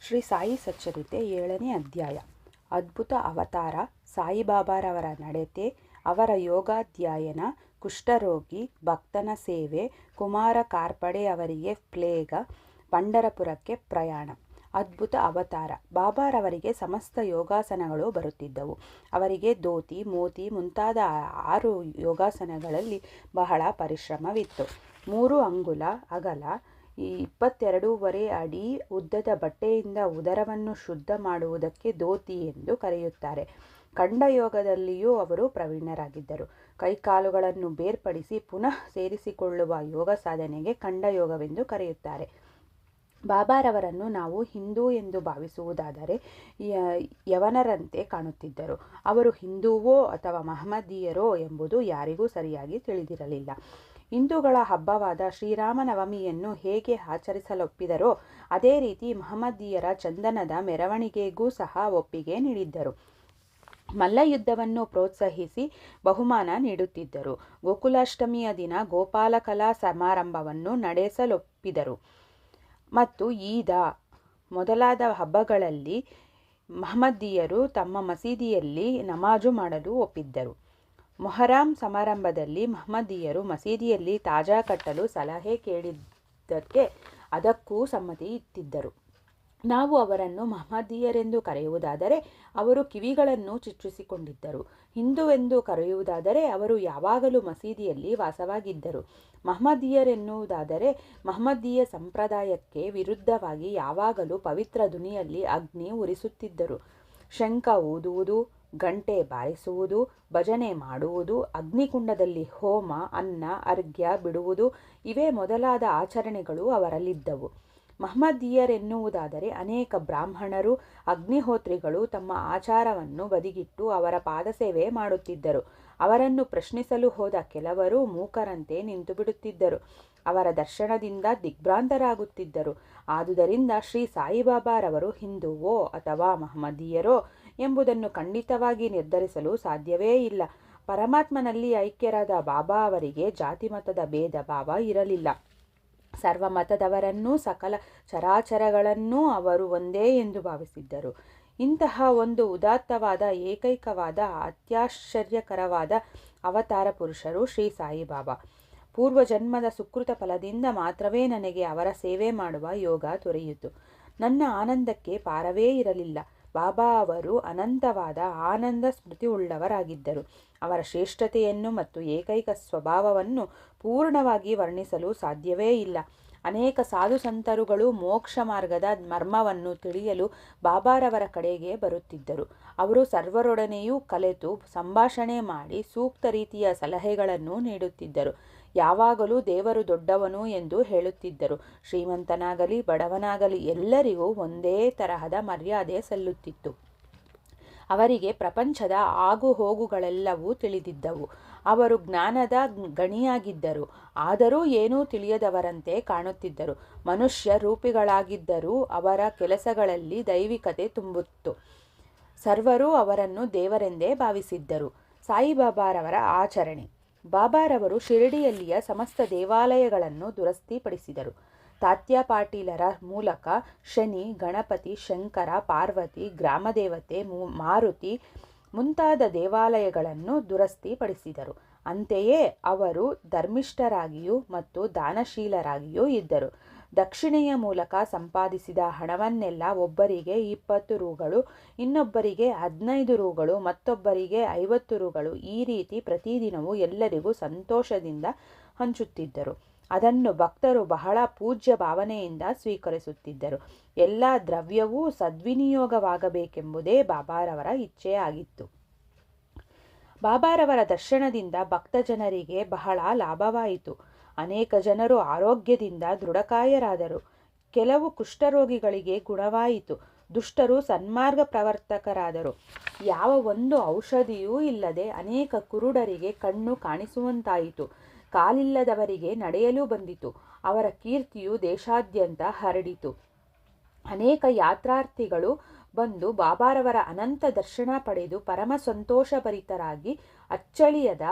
ಶ್ರೀ ಸಾಯಿ ಸಚ್ಚರಿತೆ 7ನೇ ಅಧ್ಯಾಯ. ಅದ್ಭುತ ಅವತಾರ, ಸಾಯಿಬಾಬಾರವರ ನಡತೆ, ಅವರ ಯೋಗಾಧ್ಯಯನ, ಕುಷ್ಠರೋಗಿ ಭಕ್ತನ ಸೇವೆ, ಕುಮಾರ ಕಾರ್ಪಡೆ ಅವರಿಗೆ ಪ್ಲೇಗ, ಪಂಢರಪುರಕ್ಕೆ ಪ್ರಯಾಣ. ಅದ್ಭುತ ಅವತಾರ. ಬಾಬಾರವರಿಗೆ ಸಮಸ್ತ ಯೋಗಾಸನಗಳು ಬರುತ್ತಿದ್ದವು. ಅವರಿಗೆ ಧೋತಿ, ಮೋತಿ ಮುಂತಾದ 6 ಯೋಗಾಸನಗಳಲ್ಲಿ ಬಹಳ ಪರಿಶ್ರಮವಿತ್ತು. 3 ಅಂಗುಲ ಅಗಲ, 22.5 ಅಡಿ ಉದ್ದದ ಬಟ್ಟೆಯಿಂದ ಉದರವನ್ನು ಶುದ್ಧ ಮಾಡುವುದಕ್ಕೆ ಧೋತಿ ಎಂದು ಕರೆಯುತ್ತಾರೆ. ಖಂಡಯೋಗದಲ್ಲಿಯೂ ಅವರು ಪ್ರವೀಣರಾಗಿದ್ದರು. ಕೈಕಾಲುಗಳನ್ನು ಬೇರ್ಪಡಿಸಿ ಪುನಃ ಸೇರಿಸಿಕೊಳ್ಳುವ ಯೋಗ ಸಾಧನೆಗೆ ಖಂಡಯೋಗವೆಂದು ಕರೆಯುತ್ತಾರೆ. ಬಾಬಾರವರನ್ನು ನಾವು ಹಿಂದೂ ಎಂದು ಭಾವಿಸುವುದಾದರೆ ಯವನರಂತೆ ಕಾಣುತ್ತಿದ್ದರು. ಅವರು ಹಿಂದೂವೋ ಅಥವಾ ಮಹಮ್ಮದೀಯರೋ ಎಂಬುದು ಯಾರಿಗೂ ಸರಿಯಾಗಿ ತಿಳಿದಿರಲಿಲ್ಲ. ಹಿಂದೂಗಳ ಹಬ್ಬವಾದ ಶ್ರೀರಾಮನವಮಿಯನ್ನು ಹೇಗೆ ಆಚರಿಸಲೊಪ್ಪಿದರೋ ಅದೇ ರೀತಿ ಮಹಮ್ಮದೀಯರ ಚಂದನದ ಮೆರವಣಿಗೆಗೂ ಸಹ ಒಪ್ಪಿಗೆ ನೀಡಿದ್ದರು. ಮಲ್ಲಯುದ್ಧವನ್ನು ಪ್ರೋತ್ಸಾಹಿಸಿ ಬಹುಮಾನ ನೀಡುತ್ತಿದ್ದರು. ಗೋಕುಲಾಷ್ಟಮಿಯ ದಿನ ಗೋಪಾಲ ಕಲಾ ಸಮಾರಂಭವನ್ನು ನಡೆಸಲೊಪ್ಪಿದರು ಮತ್ತು ಈದ ಮೊದಲಾದ ಹಬ್ಬಗಳಲ್ಲಿ ಮಹಮ್ಮದೀಯರು ತಮ್ಮ ಮಸೀದಿಯಲ್ಲಿ ನಮಾಜು ಮಾಡಲು ಒಪ್ಪಿದ್ದರು. ಮೊಹರಂ ಸಮಾರಂಭದಲ್ಲಿ ಮಹಮ್ಮದೀಯರು ಮಸೀದಿಯಲ್ಲಿ ತಾಜಾ ಕಟ್ಟಲು ಸಲಹೆ ಕೇಳಿದ್ದಕ್ಕೆ ಅದಕ್ಕೂ ಸಮ್ಮತಿ ಇತ್ತಿದ್ದರು. ನಾವು ಅವರನ್ನು ಮಹಮ್ಮದೀಯರೆಂದು ಕರೆಯುವುದಾದರೆ ಅವರು ಕಿವಿಗಳನ್ನು ಚುಚ್ಚಿಸಿಕೊಂಡಿದ್ದರು. ಹಿಂದುವೆಂದು ಕರೆಯುವುದಾದರೆ ಅವರು ಯಾವಾಗಲೂ ಮಸೀದಿಯಲ್ಲಿ ವಾಸವಾಗಿದ್ದರು. ಮಹಮ್ಮದೀಯರೆನ್ನುವುದಾದರೆ ಮಹಮ್ಮದೀಯ ಸಂಪ್ರದಾಯಕ್ಕೆ ವಿರುದ್ಧವಾಗಿ ಯಾವಾಗಲೂ ಪವಿತ್ರ ಧ್ವನಿಯಲ್ಲಿ ಅಗ್ನಿ ಉರಿಸುತ್ತಿದ್ದರು. ಶಂಖ ಊದುವುದು, ಗಂಟೆ ಬಾರಿಸುವುದು, ಭಜನೆ ಮಾಡುವುದು, ಅಗ್ನಿಕುಂಡದಲ್ಲಿ ಹೋಮ, ಅನ್ನ, ಅರ್ಘ್ಯ ಬಿಡುವುದು ಇವೇ ಮೊದಲಾದ ಆಚರಣೆಗಳು ಅವರಲ್ಲಿದ್ದವು. ಮಹಮ್ಮದೀಯರೆನ್ನುವುದಾದರೆ ಅನೇಕ ಬ್ರಾಹ್ಮಣರು, ಅಗ್ನಿಹೋತ್ರಿಗಳು ತಮ್ಮ ಆಚಾರವನ್ನು ಬದಿಗಿಟ್ಟು ಅವರ ಪಾದಸೇವೆ ಮಾಡುತ್ತಿದ್ದರು. ಅವರನ್ನು ಪ್ರಶ್ನಿಸಲು ಹೋದ ಕೆಲವರು ಮೂಕರಂತೆ ನಿಂತುಬಿಡುತ್ತಿದ್ದರು. ಅವರ ದರ್ಶನದಿಂದ ದಿಗ್ಭ್ರಾಂತರಾಗುತ್ತಿದ್ದರು. ಆದುದರಿಂದ ಶ್ರೀ ಸಾಯಿಬಾಬಾರವರು ಹಿಂದೂವೋ ಅಥವಾ ಮಹಮ್ಮದೀಯರೋ ಎಂಬುದನ್ನು ಖಂಡಿತವಾಗಿ ನಿರ್ಧರಿಸಲು ಸಾಧ್ಯವೇ ಇಲ್ಲ. ಪರಮಾತ್ಮನಲ್ಲಿ ಐಕ್ಯರಾದ ಬಾಬಾ ಅವರಿಗೆ ಜಾತಿಮತದ ಭೇದ ಭಾವ ಇರಲಿಲ್ಲ. ಸರ್ವಮತದವರನ್ನೂ ಸಕಲ ಚರಾಚರಗಳನ್ನೂ ಅವರು ಒಂದೇ ಎಂದು ಭಾವಿಸಿದ್ದರು. ಇಂತಹ ಒಂದು ಉದಾತ್ತವಾದ, ಏಕೈಕವಾದ, ಅತ್ಯಾಶ್ಚರ್ಯಕರವಾದ ಅವತಾರ ಪುರುಷರು ಶ್ರೀ ಸಾಯಿಬಾಬಾ. ಪೂರ್ವಜನ್ಮದ ಸುಕೃತ ಫಲದಿಂದ ಮಾತ್ರವೇ ನನಗೆ ಅವರ ಸೇವೆ ಮಾಡುವ ಯೋಗ ದೊರೆಯಿತು. ನನ್ನ ಆನಂದಕ್ಕೆ ಪಾರವೇ ಇರಲಿಲ್ಲ. ಬಾಬಾ ಅವರು ಅನಂತವಾದ ಆನಂದ ಸ್ಮೃತಿಯುಳ್ಳವರಾಗಿದ್ದರು. ಅವರ ಶ್ರೇಷ್ಠತೆಯನ್ನು ಮತ್ತು ಏಕೈಕ ಸ್ವಭಾವವನ್ನು ಪೂರ್ಣವಾಗಿ ವರ್ಣಿಸಲು ಸಾಧ್ಯವೇ ಇಲ್ಲ. ಅನೇಕ ಸಾಧು ಸಂತರುಗಳು ಮೋಕ್ಷ ಮಾರ್ಗದ ಮರ್ಮವನ್ನು ತಿಳಿಯಲು ಬಾಬಾರವರ ಕಡೆಗೆ ಬರುತ್ತಿದ್ದರು. ಅವರು ಸರ್ವರೊಡನೆಯೂ ಕಲೆತು ಸಂಭಾಷಣೆ ಮಾಡಿ ಸೂಕ್ತ ರೀತಿಯ ಸಲಹೆಗಳನ್ನು ನೀಡುತ್ತಿದ್ದರು. ಯಾವಾಗಲೂ ದೇವರು ದೊಡ್ಡವನು ಎಂದು ಹೇಳುತ್ತಿದ್ದರು. ಶ್ರೀಮಂತನಾಗಲಿ ಬಡವನಾಗಲಿ ಎಲ್ಲರಿಗೂ ಒಂದೇ ತರಹದ ಮರ್ಯಾದೆ ಸಲ್ಲುತ್ತಿತ್ತು. ಅವರಿಗೆ ಪ್ರಪಂಚದ ಆಗು ಹೋಗುಗಳೆಲ್ಲವೂ ತಿಳಿದಿದ್ದವು. ಅವರು ಜ್ಞಾನದ ಗಣಿಯಾಗಿದ್ದರು. ಆದರೂ ಏನೂ ತಿಳಿಯದವರಂತೆ ಕಾಣುತ್ತಿದ್ದರು. ಮನುಷ್ಯ ರೂಪಿಗಳಾಗಿದ್ದರೂ ಅವರ ಕೆಲಸಗಳಲ್ಲಿ ದೈವಿಕತೆ ತುಂಬಿತ್ತು. ಸರ್ವರೂ ಅವರನ್ನು ದೇವರೆಂದೇ ಭಾವಿಸಿದ್ದರು. ಸಾಯಿಬಾಬಾರವರ ಆಚರಣೆ. ಬಾಬಾರವರು ಶಿರಡಿಯಲ್ಲಿಯ ಸಮಸ್ತ ದೇವಾಲಯಗಳನ್ನು ದುರಸ್ತಿಪಡಿಸಿದರು. ತಾತ್ಯ ಪಾಟೀಲರ ಮೂಲಕ ಶನಿ, ಗಣಪತಿ, ಶಂಕರ, ಪಾರ್ವತಿ, ಗ್ರಾಮದೇವತೆ, ಮಾರುತಿ ಮುಂತಾದ ದೇವಾಲಯಗಳನ್ನು ದುರಸ್ತಿಪಡಿಸಿದರು. ಅಂತೆಯೇ ಅವರು ಧರ್ಮಿಷ್ಠರಾಗಿಯೂ ಮತ್ತು ದಾನಶೀಲರಾಗಿಯೂ ಇದ್ದರು. ದಕ್ಷಿಣೆಯ ಮೂಲಕ ಸಂಪಾದಿಸಿದ ಹಣವನ್ನೆಲ್ಲ ಒಬ್ಬರಿಗೆ 20 ರೂಗಳು, ಇನ್ನೊಬ್ಬರಿಗೆ 15 ರೂಗಳು, ಮತ್ತೊಬ್ಬರಿಗೆ 50 ರೂಗಳು ಈ ರೀತಿ ಪ್ರತಿದಿನವೂ ಎಲ್ಲರಿಗೂ ಸಂತೋಷದಿಂದ ಹಂಚುತ್ತಿದ್ದರು. ಅದನ್ನು ಭಕ್ತರು ಬಹಳ ಪೂಜ್ಯ ಭಾವನೆಯಿಂದ ಸ್ವೀಕರಿಸುತ್ತಿದ್ದರು. ಎಲ್ಲ ದ್ರವ್ಯವೂ ಸದ್ವಿನಿಯೋಗವಾಗಬೇಕೆಂಬುದೇ ಬಾಬಾರವರ ಇಚ್ಛೆಯಾಗಿತ್ತು. ಬಾಬಾರವರ ದರ್ಶನದಿಂದ ಭಕ್ತ ಜನರಿಗೆ ಬಹಳ ಲಾಭವಾಯಿತು. ಅನೇಕ ಜನರು ಆರೋಗ್ಯದಿಂದ ದೃಢಕಾಯರಾದರು. ಕೆಲವು ಕುಷ್ಠರೋಗಿಗಳಿಗೆ ಗುಣವಾಯಿತು. ದುಷ್ಟರು ಸನ್ಮಾರ್ಗ ಪ್ರವರ್ತಕರಾದರು. ಯಾವ ಒಂದು ಔಷಧಿಯೂ ಇಲ್ಲದೆ ಅನೇಕ ಕುರುಡರಿಗೆ ಕಣ್ಣು ಕಾಣಿಸುವಂತಾಯಿತು. ಕಾಲಿಲ್ಲದವರಿಗೆ ನಡೆಯಲು ಬಂದಿತು. ಅವರ ಕೀರ್ತಿಯು ದೇಶಾದ್ಯಂತ ಹರಡಿತು. ಅನೇಕ ಯಾತ್ರಾರ್ಥಿಗಳು ಬಂದು ಬಾಬಾರವರ ಅನಂತ ದರ್ಶನ ಪಡೆದು ಪರಮ ಸಂತೋಷಭರಿತರಾಗಿ ಅಚ್ಚಳಿಯದ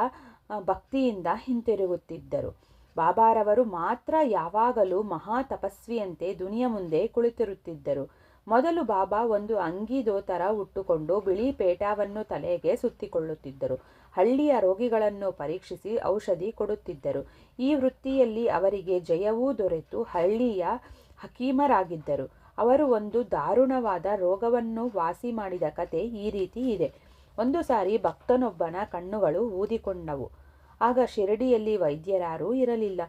ಭಕ್ತಿಯಿಂದ ಹಿಂತಿರುಗುತ್ತಿದ್ದರು. ಬಾಬಾರವರು ಮಾತ್ರ ಯಾವಾಗಲೂ ಮಹಾ ತಪಸ್ವಿಯಂತೆ ದುನಿಯ ಮುಂದೆ ಕುಳಿತಿರುತ್ತಿದ್ದರು. ಮೊದಲು ಬಾಬಾ ಒಂದು ಅಂಗಿ ದೋತರ ಉಟ್ಟುಕೊಂಡು ಬಿಳಿ ಪೇಟವನ್ನು ತಲೆಗೆ ಸುತ್ತಿಕೊಳ್ಳುತ್ತಿದ್ದರು. ಹಳ್ಳಿಯ ರೋಗಿಗಳನ್ನು ಪರೀಕ್ಷಿಸಿ ಔಷಧಿ ಕೊಡುತ್ತಿದ್ದರು. ಈ ವೃತ್ತಿಯಲ್ಲಿ ಅವರಿಗೆ ಜಯವೂ ದೊರೆತು ಹಳ್ಳಿಯ ಹಕೀಮರಾಗಿದ್ದರು. ಅವರು ಒಂದು ದಾರುಣವಾದ ರೋಗವನ್ನು ವಾಸಿ ಮಾಡಿದ ಕತೆ ಈ ರೀತಿ ಇದೆ. ಒಂದು ಸಾರಿ ಭಕ್ತನೊಬ್ಬನ ಕಣ್ಣುಗಳು ಊದಿಕೊಂಡವು. ಆಗ ಶಿರಡಿಯಲ್ಲಿ ವೈದ್ಯರಾರೂ ಇರಲಿಲ್ಲ.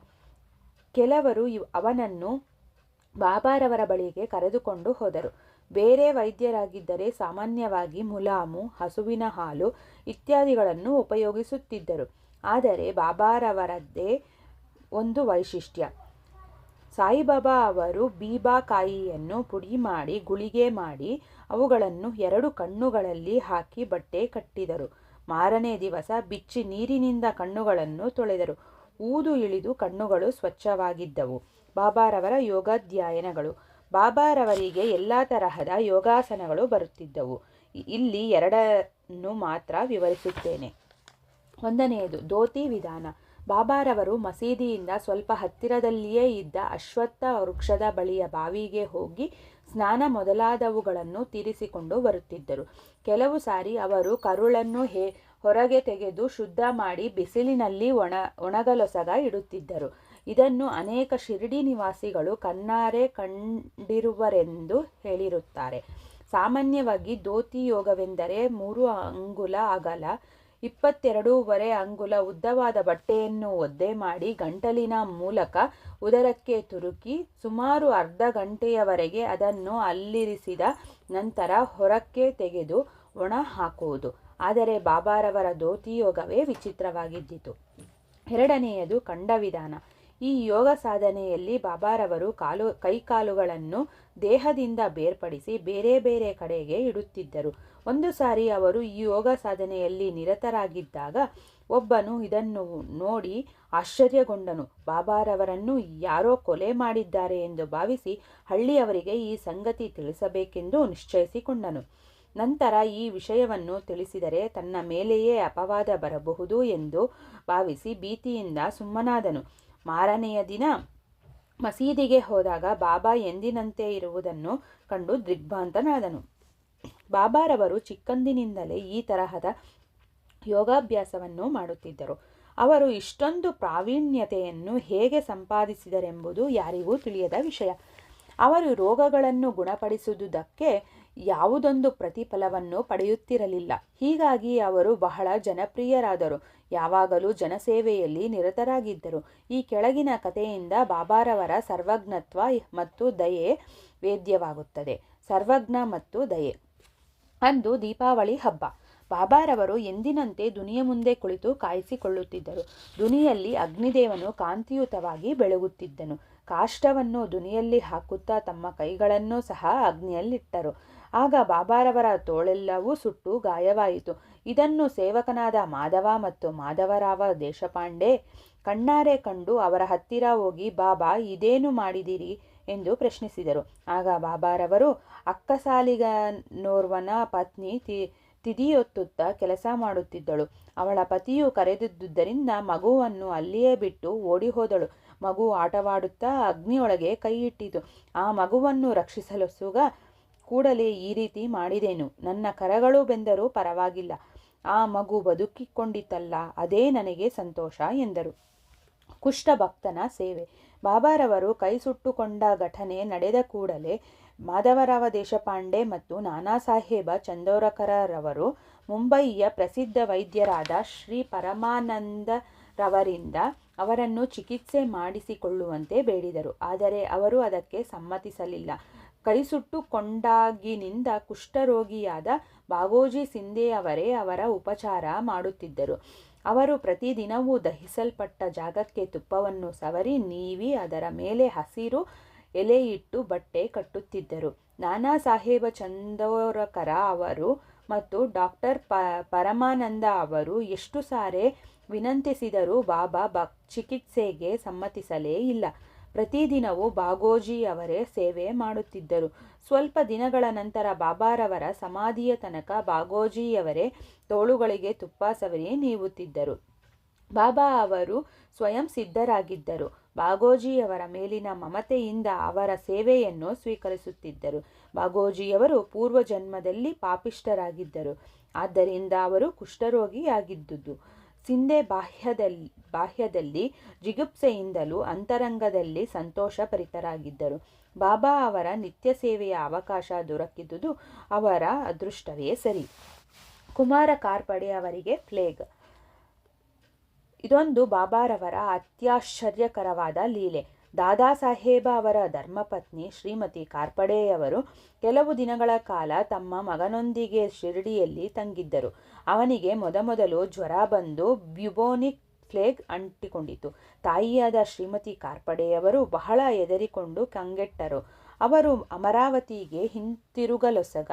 ಕೆಲವರು ಅವನನ್ನು ಬಾಬಾರವರ ಬಳಿಗೆ ಕರೆದುಕೊಂಡು ಹೋದರು. ಬೇರೆ ವೈದ್ಯರಾಗಿದ್ದರೆ ಸಾಮಾನ್ಯವಾಗಿ ಮುಲಾಮು, ಹಸುವಿನ ಹಾಲು ಇತ್ಯಾದಿಗಳನ್ನು ಉಪಯೋಗಿಸುತ್ತಿದ್ದರು. ಆದರೆ ಬಾಬಾರವರದ್ದೇ ಒಂದು ವೈಶಿಷ್ಟ್ಯ. ಸಾಯಿಬಾಬಾ ಅವರು ಬೀಬಾಕಾಯಿಯನ್ನು ಪುಡಿ ಮಾಡಿ ಗುಳಿಗೆ ಮಾಡಿ ಅವುಗಳನ್ನು 2 ಕಣ್ಣುಗಳಲ್ಲಿ ಹಾಕಿ ಬಟ್ಟೆ ಕಟ್ಟಿದರು. ಮಾರನೇ ದಿವಸ ಬಿಚ್ಚಿ ನೀರಿನಿಂದ ಕಣ್ಣುಗಳನ್ನು ತೊಳೆದರು. ಊದು ಇಳಿದು ಕಣ್ಣುಗಳು ಸ್ವಚ್ಛವಾಗಿದ್ದವು. ಬಾಬಾರವರ ಯೋಗಾಧ್ಯಯನಗಳು. ಬಾಬಾರವರಿಗೆ ಎಲ್ಲ ತರಹದ ಯೋಗಾಸನಗಳು ಬರುತ್ತಿದ್ದವು. ಇಲ್ಲಿ 2 ಮಾತ್ರ ವಿವರಿಸುತ್ತೇನೆ. 1ನೇದು ಧೋತಿ ವಿಧಾನ. ಬಾಬಾರವರು ಮಸೀದಿಯಿಂದ ಸ್ವಲ್ಪ ಹತ್ತಿರದಲ್ಲಿಯೇ ಇದ್ದ ಅಶ್ವತ್ಥ ವೃಕ್ಷದ ಬಳಿಯ ಬಾವಿಗೆ ಹೋಗಿ ಸ್ನಾನ ಮೊದಲಾದವುಗಳನ್ನು ತೀರಿಸಿಕೊಂಡು ಬರುತ್ತಿದ್ದರು. ಕೆಲವು ಸಾರಿ ಅವರು ಕರುಳನ್ನು ಹೊರಗೆ ತೆಗೆದು ಶುದ್ಧ ಮಾಡಿ ಬಿಸಿಲಿನಲ್ಲಿ ಒಣಗಲೊಸಗ ಇಡುತ್ತಿದ್ದರು. ಇದನ್ನು ಅನೇಕ ಶಿರಡಿ ನಿವಾಸಿಗಳು ಕಣ್ಣಾರೆ ಕಂಡಿರುವರೆಂದು ಹೇಳಿರುತ್ತಾರೆ. ಸಾಮಾನ್ಯವಾಗಿ ಧೋತಿ ಯೋಗವೆಂದರೆ 3 ಅಂಗುಲ ಅಗಲ 22.5 ಅಂಗುಲ ಉದ್ದವಾದ ಬಟ್ಟೆಯನ್ನು ಒದ್ದೆ ಮಾಡಿ ಗಂಟಲಿನ ಮೂಲಕ ಉದರಕ್ಕೆ ತುರುಕಿ ಸುಮಾರು ಅರ್ಧ ಗಂಟೆಯವರೆಗೆ ಅದನ್ನು ಅಲ್ಲಿರಿಸಿದ ನಂತರ ಹೊರಕ್ಕೆ ತೆಗೆದು ಒಣ ಹಾಕುವುದು. ಆದರೆ ಬಾಬಾರವರ ಧೋತಿ ಯೋಗವೇ ವಿಚಿತ್ರವಾಗಿದ್ದಿತು. 2ನೇಯದು ಖಂಡ ವಿಧಾನ. ಈ ಯೋಗ ಸಾಧನೆಯಲ್ಲಿ ಬಾಬಾರವರು ಕೈಕಾಲುಗಳನ್ನು ದೇಹದಿಂದ ಬೇರ್ಪಡಿಸಿ ಬೇರೆ ಬೇರೆ ಕಡೆಗೆ ಇಡುತ್ತಿದ್ದರು. ಒಂದು ಸಾರಿ ಅವರು ಈ ಯೋಗ ಸಾಧನೆಯಲ್ಲಿ ನಿರತರಾಗಿದ್ದಾಗ ಒಬ್ಬನು ಇದನ್ನು ನೋಡಿ ಆಶ್ಚರ್ಯಗೊಂಡನು. ಬಾಬಾರವರನ್ನು ಯಾರೋ ಕೊಲೆ ಮಾಡಿದ್ದಾರೆ ಎಂದು ಭಾವಿಸಿ ಹಳ್ಳಿಯವರಿಗೆ ಈ ಸಂಗತಿ ತಿಳಿಸಬೇಕೆಂದು ನಿಶ್ಚಯಿಸಿಕೊಂಡನು. ನಂತರ ಈ ವಿಷಯವನ್ನು ತಿಳಿಸಿದರೆ ತನ್ನ ಮೇಲೆಯೇ ಅಪವಾದ ಬರಬಹುದು ಎಂದು ಭಾವಿಸಿ ಭೀತಿಯಿಂದ ಸುಮ್ಮನಾದನು. ಮಾರನೆಯ ದಿನ ಮಸೀದಿಗೆ ಹೋದಾಗ ಬಾಬಾ ಎಂದಿನಂತೆ ಇರುವುದನ್ನು ಕಂಡು ದಿಗ್ಭ್ರಾಂತನಾದನು. ಬಾಬಾರವರು ಚಿಕ್ಕಂದಿನಿಂದಲೇ ಈ ತರಹದ ಯೋಗಾಭ್ಯಾಸವನ್ನು ಮಾಡುತ್ತಿದ್ದರು. ಅವರು ಇಷ್ಟೊಂದು ಪ್ರಾವೀಣ್ಯತೆಯನ್ನು ಹೇಗೆ ಸಂಪಾದಿಸಿದರೆಂಬುದು ಯಾರಿಗೂ ತಿಳಿಯದ ವಿಷಯ. ಅವರು ರೋಗಗಳನ್ನು ಗುಣಪಡಿಸುವುದಕ್ಕೆ ಯಾವುದೊಂದು ಪ್ರತಿಫಲವನ್ನು ಪಡೆಯುತ್ತಿರಲಿಲ್ಲ. ಹೀಗಾಗಿ ಅವರು ಬಹಳ ಜನಪ್ರಿಯರಾದರು. ಯಾವಾಗಲೂ ಜನಸೇವೆಯಲ್ಲಿ ನಿರತರಾಗಿದ್ದರು. ಈ ಕೆಳಗಿನ ಕಥೆಯಿಂದ ಬಾಬಾರವರ ಸರ್ವಜ್ಞತ್ವ ಮತ್ತು ದಯೆ ವೇದ್ಯವಾಗುತ್ತದೆ. ಸರ್ವಜ್ಞ ಮತ್ತು ದಯೆ. ಅಂದು ದೀಪಾವಳಿ ಹಬ್ಬ. ಬಾಬಾರವರು ಎಂದಿನಂತೆ ದುನಿಯ ಮುಂದೆ ಕುಳಿತು ಕಾಯಿಸಿಕೊಳ್ಳುತ್ತಿದ್ದರು. ದುನಿಯಲ್ಲಿ ಅಗ್ನಿದೇವನು ಕಾಂತಿಯುತವಾಗಿ ಬೆಳಗುತ್ತಿದ್ದನು. ಕಾಷ್ಟವನ್ನು ದುನಿಯಲ್ಲಿ ಹಾಕುತ್ತಾ ತಮ್ಮ ಕೈಗಳನ್ನು ಸಹ ಅಗ್ನಿಯಲ್ಲಿಟ್ಟರು. ಆಗ ಬಾಬಾರವರ ತೋಳೆಲ್ಲವೂ ಸುಟ್ಟು ಗಾಯವಾಯಿತು. ಇದನ್ನು ಸೇವಕನಾದ ಮಾಧವ ಮತ್ತು ಮಾಧವರಾವ ದೇಶಪಾಂಡೆ ಕಣ್ಣಾರೆ ಕಂಡು ಅವರ ಹತ್ತಿರ ಹೋಗಿ, ಬಾಬಾ ಇದೇನು ಮಾಡಿದಿರಿ ಎಂದು ಪ್ರಶ್ನಿಸಿದರು. ಆಗ ಬಾಬಾರವರು, ಅಕ್ಕಸಾಲಿಗನೋರ್ವನ ಪತ್ನಿ ತಿದಿಯೊತ್ತುತ್ತಾ ಕೆಲಸ ಮಾಡುತ್ತಿದ್ದಳು. ಅವಳ ಪತಿಯು ಕರೆದಿದ್ದುದರಿಂದ ಮಗುವನ್ನು ಅಲ್ಲಿಯೇ ಬಿಟ್ಟು ಓಡಿ ಹೋದಳು. ಮಗು ಆಟವಾಡುತ್ತಾ ಅಗ್ನಿಯೊಳಗೆ ಕೈ ಇಟ್ಟಿತು. ಆ ಮಗುವನ್ನು ರಕ್ಷಿಸಲು ಕೂಡಲೇ ಈ ರೀತಿ ಮಾಡಿದೆನು. ನನ್ನ ಕರಗಳು ಬೆಂದರೂ ಪರವಾಗಿಲ್ಲ, ಆ ಮಗು ಬದುಕಿಕೊಂಡಿತಲ್ಲ, ಅದೇ ನನಗೆ ಸಂತೋಷ ಎಂದರು. ಕುಷ್ಠಭಕ್ತನ ಸೇವೆ. ಬಾಬಾರವರು ಕೈ ಸುಟ್ಟುಕೊಂಡ ಘಟನೆ ನಡೆದ ಕೂಡಲೇ ಮಾಧವರಾವ ದೇಶಪಾಂಡೆ ಮತ್ತು ನಾನಾ ಸಾಹೇಬ ಚಂದೋರಕರರವರು ಮುಂಬಯಿಯ ಪ್ರಸಿದ್ಧ ವೈದ್ಯರಾದ ಶ್ರೀ ಪರಮಾನಂದರವರಿಂದ ಅವರನ್ನು ಚಿಕಿತ್ಸೆ ಮಾಡಿಸಿಕೊಳ್ಳುವಂತೆ ಬೇಡಿದರು. ಆದರೆ ಅವರು ಅದಕ್ಕೆ ಸಮ್ಮತಿಸಲಿಲ್ಲ. ಕೈಸುಟ್ಟುಕೊಂಡಾಗಿನಿಂದ ಕುಷ್ಠರೋಗಿಯಾದ ಬಾಗೋಜಿ ಸಿಂಧೆಯವರೇ ಅವರ ಉಪಚಾರ ಮಾಡುತ್ತಿದ್ದರು. ಅವರು ಪ್ರತಿದಿನವೂ ದಹಿಸಲ್ಪಟ್ಟ ಜಾಗಕ್ಕೆ ತುಪ್ಪವನ್ನು ಸವರಿ ನೀವಿ ಅದರ ಮೇಲೆ ಹಸಿರು ಎಲೆಯಿಟ್ಟು ಬಟ್ಟೆ ಕಟ್ಟುತ್ತಿದ್ದರು. ನಾನಾ ಸಾಹೇಬ ಚಂದೋರಕರ ಅವರು ಮತ್ತು ಡಾಕ್ಟರ್ ಪರಮಾನಂದ ಅವರು ಎಷ್ಟು ಸಾರಿ ವಿನಂತಿಸಿದರೂ ಬಾಬಾ ಚಿಕಿತ್ಸೆಗೆ ಸಮ್ಮತಿಸಲೇ ಇಲ್ಲ. ಪ್ರತಿದಿನವೂ ಬಾಗೋಜಿಯವರೇ ಸೇವೆ ಮಾಡುತ್ತಿದ್ದರು. ಸ್ವಲ್ಪ ದಿನಗಳ ನಂತರ ಬಾಬಾರವರ ಸಮಾಧಿಯ ತನಕ ಬಾಗೋಜಿಯವರೇ ತೋಳುಗಳಿಗೆ ತುಪ್ಪ ಸವರಿ ನೀವುತ್ತಿದ್ದರು. ಬಾಬಾ ಅವರು ಸ್ವಯಂ ಸಿದ್ಧರಾಗಿದ್ದರು. ಬಾಗೋಜಿಯವರ ಮೇಲಿನ ಮಮತೆಯಿಂದ ಅವರ ಸೇವೆಯನ್ನು ಸ್ವೀಕರಿಸುತ್ತಿದ್ದರು. ಬಾಗೋಜಿಯವರು ಪೂರ್ವಜನ್ಮದಲ್ಲಿ ಪಾಪಿಷ್ಠರಾಗಿದ್ದರು. ಆದ್ದರಿಂದ ಅವರು ಕುಷ್ಠರೋಗಿಯಾಗಿದ್ದುದು. ಸಿಂಧೆ ಬಾಹ್ಯದಲ್ಲಿ ಜಿಗುಪ್ಸೆಯಿಂದಲೂ ಅಂತರಂಗದಲ್ಲಿ ಸಂತೋಷ ಭರಿತರಾಗಿದ್ದರು. ಬಾಬಾ ಅವರ ನಿತ್ಯ ಸೇವೆಯ ಅವಕಾಶ ದೊರಕಿದುದು ಅವರ ಅದೃಷ್ಟವೇ ಸರಿ. ಕುಮಾರ ಕಾರ್ಪಡೆ ಅವರಿಗೆ ಪ್ಲೇಗ್. ಇದೊಂದು ಬಾಬಾರವರ ಅತ್ಯಾಶ್ಚರ್ಯಕರವಾದ ಲೀಲೆ. ದಾದಾ ಸಾಹೇಬ ಅವರ ಧರ್ಮಪತ್ನಿ ಶ್ರೀಮತಿ ಕಾರ್ಪಡೆಯವರು ಕೆಲವು ದಿನಗಳ ಕಾಲ ತಮ್ಮ ಮಗನೊಂದಿಗೆ ಶಿರಡಿಯಲ್ಲಿ ತಂಗಿದ್ದರು. ಅವನಿಗೆ ಮೊದಮೊದಲು ಜ್ವರ ಬಂದು ಬ್ಯುಬೋನಿಕ್ ಪ್ಲೇಗ್ ಅಂಟಿಕೊಂಡಿತು. ತಾಯಿಯಾದ ಶ್ರೀಮತಿ ಕಾರ್ಪಡೆಯವರು ಬಹಳ ಹೆದರಿಕೊಂಡು ಕಂಗೆಟ್ಟರು. ಅವರು ಅಮರಾವತಿಗೆ ಹಿಂತಿರುಗಲೊಸಗ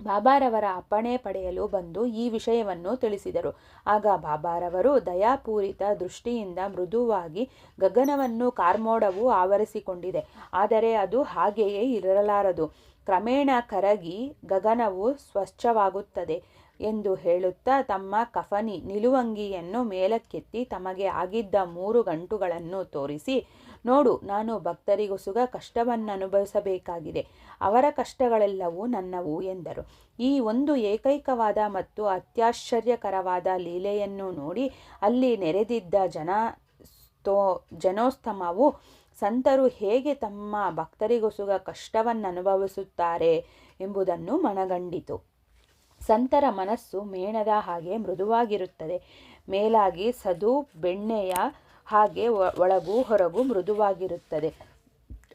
ಬಾಬಾರವರ ಅಪ್ಪಣೆ ಪಡೆಯಲು ಬಂದು ಈ ವಿಷಯವನ್ನು ತಿಳಿಸಿದರು. ಆಗ ಬಾಬಾರವರು ದಯಾಪೂರಿತ ದೃಷ್ಟಿಯಿಂದ ಮೃದುವಾಗಿ, ಗಗನವನ್ನು ಕಾರ್ಮೋಡವು ಆವರಿಸಿಕೊಂಡಿದೆ, ಆದರೆ ಅದು ಹಾಗೆಯೇ ಇರಲಾರದು, ಕ್ರಮೇಣ ಕರಗಿ ಗಗನವು ಸ್ವಚ್ಛವಾಗುತ್ತದೆ ಎಂದು ಹೇಳುತ್ತಾ ತಮ್ಮ ಕಫನಿ ನಿಲುವಂಗಿಯನ್ನು ಮೇಲಕ್ಕೆತ್ತಿ ತಮಗೆ ಆಗಿದ್ದ 3 ಗಂಟುಗಳನ್ನು ತೋರಿಸಿ, ನೋಡು, ನಾನು ಭಕ್ತರಿಗೊಸುಗ ಕಷ್ಟವನ್ನನುಭವಿಸಬೇಕಾಗಿದೆ. ಅವರ ಕಷ್ಟಗಳೆಲ್ಲವೂ ನನ್ನವು ಎಂದರು. ಈ ಒಂದು ಏಕೈಕವಾದ ಮತ್ತು ಅತ್ಯಾಶ್ಚರ್ಯಕರವಾದ ಲೀಲೆಯನ್ನು ನೋಡಿ ಅಲ್ಲಿ ನೆರೆದಿದ್ದ ಜನೋಸ್ತಮವು ಸಂತರು ಹೇಗೆ ತಮ್ಮ ಭಕ್ತರಿಗೊಸುಗ ಕಷ್ಟವನ್ನನುಭವಿಸುತ್ತಾರೆ ಎಂಬುದನ್ನು ಮನಗಂಡಿತು. ಸಂತರ ಮನಸ್ಸು ಮೇಣದ ಹಾಗೆ ಮೃದುವಾಗಿರುತ್ತದೆ. ಮೇಲಾಗಿ ಸದು ಬೆಣ್ಣೆಯ ಹಾಗೆ ಒಳಗೂ ಹೊರಗೂ ಮೃದುವಾಗಿರುತ್ತದೆ.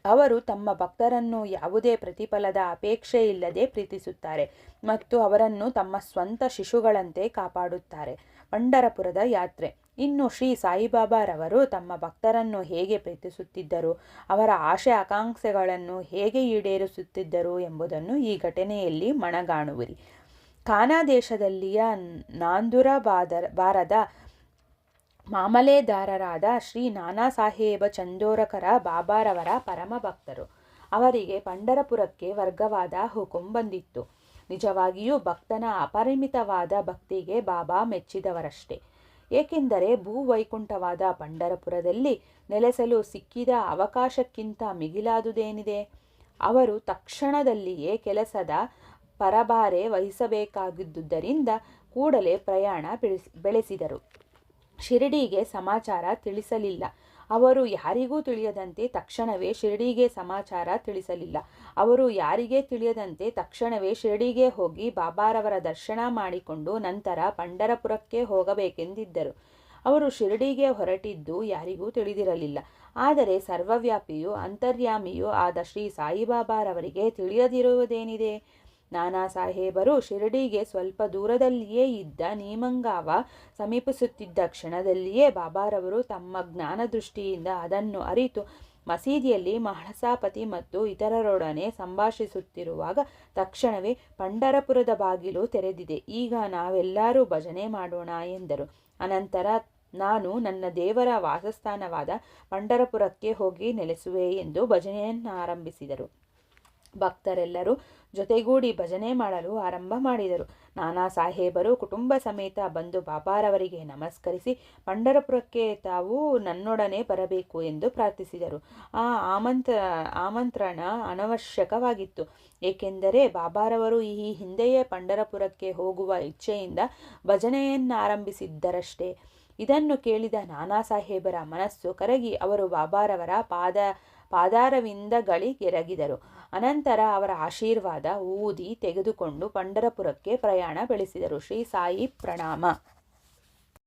ಅವರು ತಮ್ಮ ಭಕ್ತರನ್ನು ಯಾವುದೇ ಪ್ರತಿಫಲದ ಅಪೇಕ್ಷೆ ಇಲ್ಲದೆ ಪ್ರೀತಿಸುತ್ತಾರೆ ಮತ್ತು ಅವರನ್ನು ತಮ್ಮ ಸ್ವಂತ ಶಿಶುಗಳಂತೆ ಕಾಪಾಡುತ್ತಾರೆ. ಪಂಢರಪುರದ ಯಾತ್ರೆ. ಇನ್ನು ಶ್ರೀ ಸಾಯಿಬಾಬಾರವರು ತಮ್ಮ ಭಕ್ತರನ್ನು ಹೇಗೆ ಪ್ರೀತಿಸುತ್ತಿದ್ದರು, ಅವರ ಆಶೆ ಆಕಾಂಕ್ಷೆಗಳನ್ನು ಹೇಗೆ ಈಡೇರಿಸುತ್ತಿದ್ದರು ಎಂಬುದನ್ನು ಈ ಘಟನೆಯಲ್ಲಿ ಮನಗಾಣುವಿರಿ. ಖಾನಾ ದೇಶದಲ್ಲಿಯ ನಾಂದುರಬಾರದ ಮಾಮಲೆದಾರರಾದ ಶ್ರೀ ನಾನಾ ಸಾಹೇಬ ಚಂದೋರಕರ ಬಾಬಾರವರ ಪರಮ ಭಕ್ತರು. ಅವರಿಗೆ ಪಂಢರಪುರಕ್ಕೆ ವರ್ಗವಾದ ಹುಕುಂ ಬಂದಿತ್ತು. ನಿಜವಾಗಿಯೂ ಭಕ್ತನ ಅಪರಿಮಿತವಾದ ಭಕ್ತಿಗೆ ಬಾಬಾ ಮೆಚ್ಚಿದವರಷ್ಟೇ. ಏಕೆಂದರೆ ಭೂವೈಕುಂಠವಾದ ಪಂಢರಪುರದಲ್ಲಿ ನೆಲೆಸಲು ಸಿಕ್ಕಿದ ಅವಕಾಶಕ್ಕಿಂತ ಮಿಗಿಲಾದುದೇನಿದೆ. ಅವರು ತಕ್ಷಣದಲ್ಲಿಯೇ ಕೆಲಸದ ಪರಭಾರೆ ವಹಿಸಬೇಕಾಗಿದ್ದುದರಿಂದ ಕೂಡಲೇ ಪ್ರಯಾಣ ಬೆಳೆಸಿದರು. ಶಿರಡಿಗೆ ಸಮಾಚಾರ ತಿಳಿಸಲಿಲ್ಲ. ಅವರು ಯಾರಿಗೂ ತಿಳಿಯದಂತೆ ತಕ್ಷಣವೇ ಶಿರಡಿಗೆ ಸಮಾಚಾರ ತಿಳಿಸಲಿಲ್ಲ. ಅವರು ಯಾರಿಗೇ ತಿಳಿಯದಂತೆ ತಕ್ಷಣವೇ ಶಿರಡಿಗೆ ಹೋಗಿ ಬಾಬಾರವರ ದರ್ಶನ ಮಾಡಿಕೊಂಡು ನಂತರ ಪಂಢರಪುರಕ್ಕೆ ಹೋಗಬೇಕೆಂದಿದ್ದರು. ಅವರು ಶಿರಡಿಗೆ ಹೊರಟಿದ್ದು ಯಾರಿಗೂ ತಿಳಿದಿರಲಿಲ್ಲ. ಆದರೆ ಸರ್ವವ್ಯಾಪಿಯೂ ಅಂತರ್ಯಾಮಿಯೂ ಆದ ಶ್ರೀ ಸಾಯಿಬಾಬಾರವರಿಗೆ ತಿಳಿಯದಿರುವುದೇನಿದೆ? ನಾನಾ ಸಾಹೇಬರು ಶಿರಡಿಗೆ ಸ್ವಲ್ಪ ದೂರದಲ್ಲಿಯೇ ಇದ್ದ ನೀಮಂಗಾವ ಸಮೀಪಿಸುತ್ತಿದ್ದ ಕ್ಷಣದಲ್ಲಿಯೇ ಬಾಬಾರವರು ತಮ್ಮ ಜ್ಞಾನದೃಷ್ಟಿಯಿಂದ ಅದನ್ನು ಅರಿತು ಮಸೀದಿಯಲ್ಲಿ ಮಹಳಸಾಪತಿ ಮತ್ತು ಇತರರೊಡನೆ ಸಂಭಾಷಿಸುತ್ತಿರುವಾಗ ತಕ್ಷಣವೇ ಪಂಢರಪುರದ ಬಾಗಿಲು ತೆರೆದಿದೆ, ಈಗ ನಾವೆಲ್ಲರೂ ಭಜನೆ ಮಾಡೋಣ ಎಂದರು. ಅನಂತರ ನಾನು ನನ್ನ ದೇವರ ವಾಸಸ್ಥಾನವಾದ ಪಂಢರಪುರಕ್ಕೆ ಹೋಗಿ ನೆಲೆಸುವೆ ಎಂದು ಭಜನೆಯನ್ನಾರಂಭಿಸಿದರು. ಭಕ್ತರೆಲ್ಲರೂ ಜೊತೆಗೂಡಿ ಭಜನೆ ಮಾಡಲು ಆರಂಭ ಮಾಡಿದರು. ನಾನಾ ಸಾಹೇಬರು ಕುಟುಂಬ ಸಮೇತ ಬಂದು ಬಾಬಾರವರಿಗೆ ನಮಸ್ಕರಿಸಿ ಪಂಢರಪುರಕ್ಕೆ ತಾವು ನನ್ನೊಡನೆ ಬರಬೇಕು ಎಂದು ಪ್ರಾರ್ಥಿಸಿದರು. ಆ ಆಮಂತ್ರಣ ಅನವಶ್ಯಕವಾಗಿತ್ತು. ಏಕೆಂದರೆ ಬಾಬಾರವರು ಈ ಹಿಂದೆಯೇ ಪಂಢರಪುರಕ್ಕೆ ಹೋಗುವ ಇಚ್ಛೆಯಿಂದ ಭಜನೆಯನ್ನಾರಂಭಿಸಿದ್ದರಷ್ಟೇ. ಇದನ್ನು ಕೇಳಿದ ನಾನಾ ಸಾಹೇಬರ ಮನಸ್ಸು ಕರಗಿ ಅವರು ಬಾಬಾರವರ ಪಾದಾರವಿಂದಗಳಿಗೆರಗಿದರು. ಅನಂತರ ಅವರ ಆಶೀರ್ವಾದ ಊದಿ ತೆಗೆದುಕೊಂಡು ಪಂಢರಪುರಕ್ಕೆ ಪ್ರಯಾಣ ಬೆಳೆಸಿದರು. ಶ್ರೀ ಸಾಯಿ ಪ್ರಣಾಮ.